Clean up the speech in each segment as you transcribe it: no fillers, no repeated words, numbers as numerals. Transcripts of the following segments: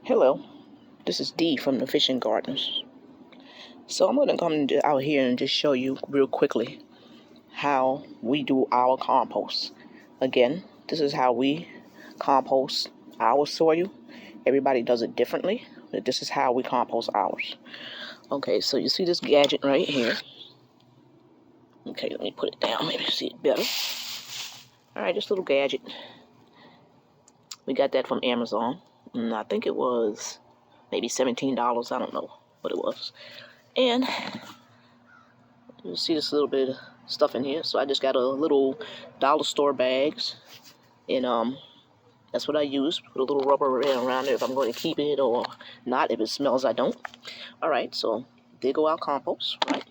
Hello, this is Dee from the Fishing Gardens. So I'm going to come out here and just show you real quickly how we do our compost. Again, this is how we compost our soil. Everybody does it differently, but this is how we compost ours. Okay, so you see this gadget right here. Okay, let me put it down, maybe you see it better. Alright, this little gadget. We got that from Amazon. And I think it was maybe $17. I don't know what it was. And you see this little bit of stuff in here. So I just got a little dollar store bags. And that's what I use. Put a little rubber around it if I'm going to keep it or not. If it smells, I don't. Alright, so there go our compost, right?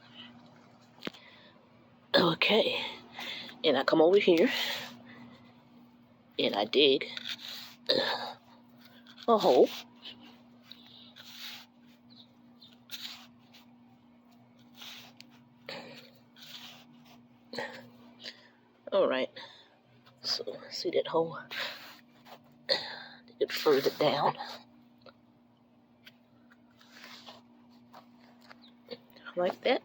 Okay. And I come over here. And I dig a hole. Alright. So, see that hole? Dig it further down. Like that.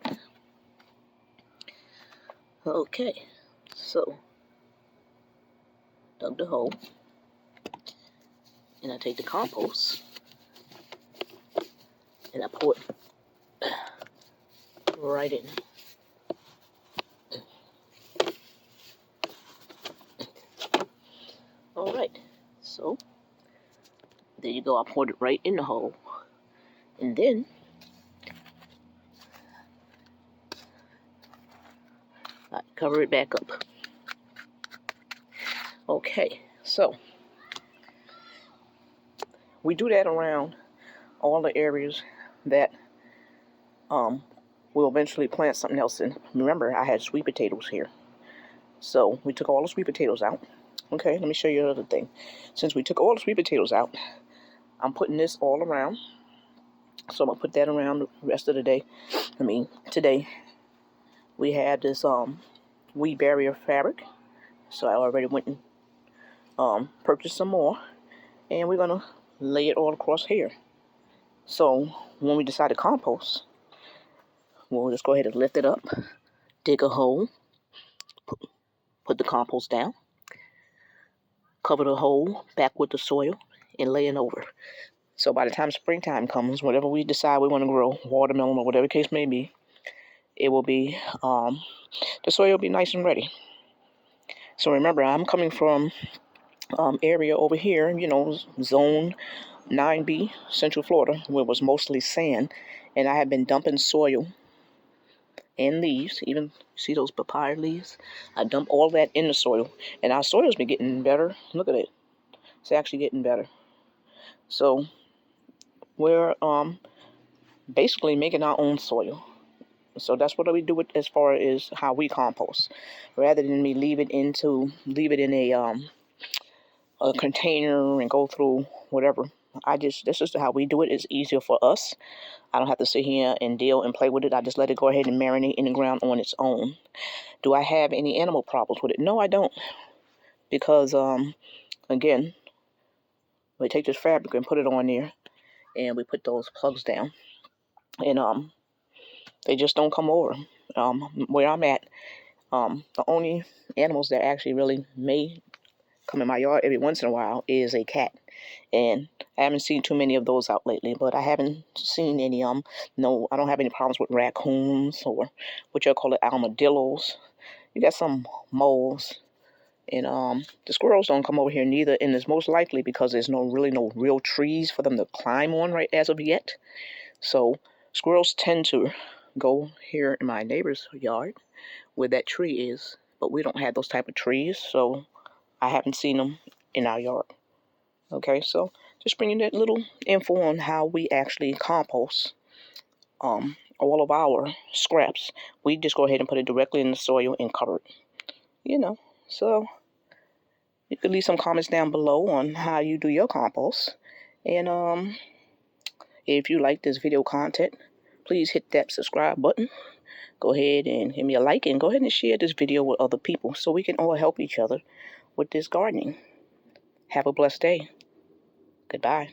Okay. So, dug the hole. And I take the compost. And I pour it right in. Alright, so there you go. I poured it right in the hole. And then I cover it back up. Okay, so we do that around all the areas that we'll eventually plant something else in. Remember, I had sweet potatoes here. So we took all the sweet potatoes out. Okay, let me show you another thing. Since we took all the sweet potatoes out, I'm putting this all around. So I'm going to put that around the rest of the day. Today we had this weed barrier fabric. So I already went and purchased some more. And we're going to lay it all across here. So when we decide to compost, we'll just go ahead and lift it up, dig a hole, put the compost down, cover the hole back with the soil, and lay it over. So by the time springtime comes, whatever we decide we want to grow, watermelon or whatever the case may be, it will be, the soil will be nice and ready. So remember, I'm coming from area over here, zone 9B, Central Florida, where it was mostly sand, and I have been dumping soil and leaves, even see those papaya leaves? I dump all that in the soil, and our soil's been getting better. Look at it. It's actually getting better. So we're basically making our own soil. So that's what we do as far as how we compost. Rather than me leave it in a container and go through whatever. This is how we do it. It's easier for us. I don't have to sit here and deal and play with it. I just let it go ahead and marinate in the ground on its own. Do I have any animal problems with it? No, I don't. Because, again, we take this fabric and put it on there, and we put those plugs down. And they just don't come over. Where I'm at, the only animals that actually really may come in my yard every once in a while is a cat. And I haven't seen too many of those out lately, but I haven't seen any, no, I don't have any problems with raccoons or what y'all call it, armadillos. You got some moles. And the squirrels don't come over here neither, and it's most likely because there's no real trees for them to climb on right as of yet. So squirrels tend to go here in my neighbor's yard where that tree is, but we don't have those type of trees, so I haven't seen them in our yard. Okay, so just bringing that little info on how we actually compost all of our scraps. We just go ahead and put it directly in the soil and cover it. So you can leave some comments down below on how you do your compost. And if you like this video content, please hit that subscribe button. Go ahead and give me a like and go ahead and share this video with other people so we can all help each other with this gardening. Have a blessed day. Goodbye.